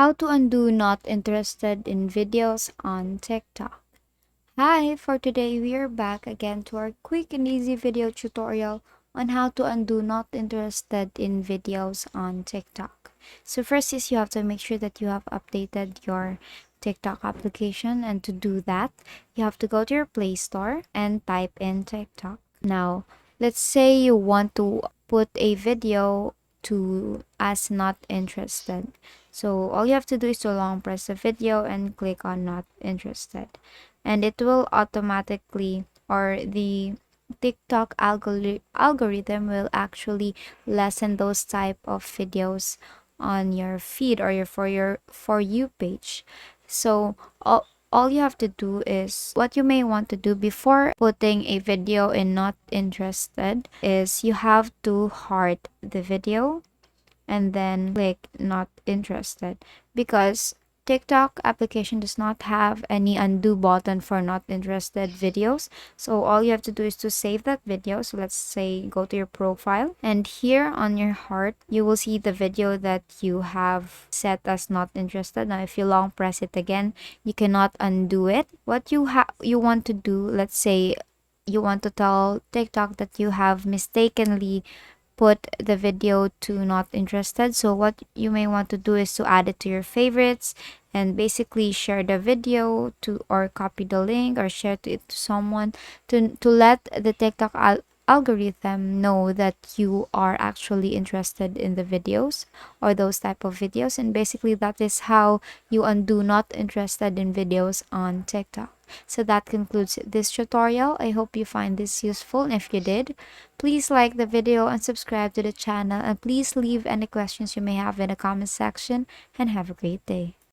How to undo not interested in videos on TikTok. Hi, for today we are back again to our quick and easy video tutorial on how to undo not interested in videos on TikTok. So first is you have to make sure that you have updated your TikTok application, and to do that, you have to go to your Play Store and type in TikTok. Now, let's say you want to put a video to as not interested. So all you have to do is to long press the video and click on not interested. And it will automatically, or the TikTok algorithm will actually lessen those type of videos on your feed or your for you page. So all you have to do is what you may want to do before putting a video in not interested is you have to heart the video and then click not interested, because TikTok application does not have any undo button for not interested videos. So all you have to do is to save that video. So let's say go to your profile, and here on your heart you will see the video that you have set as not interested. Now if you long press it again, you cannot undo it. What you want to do, let's say you want to tell TikTok that you have mistakenly put the video to not interested. So what you may want to do is to add it to your favorites and basically share the video to, or copy the link or share it to someone to let the TikTok algorithm know that you are actually interested in the videos or those type of videos. And basically that is how you undo not interested in videos on TikTok. So that concludes this tutorial. I hope you find this useful, and if you did, please like the video and subscribe to the channel, and please leave any questions you may have in the comment section, and have a great day.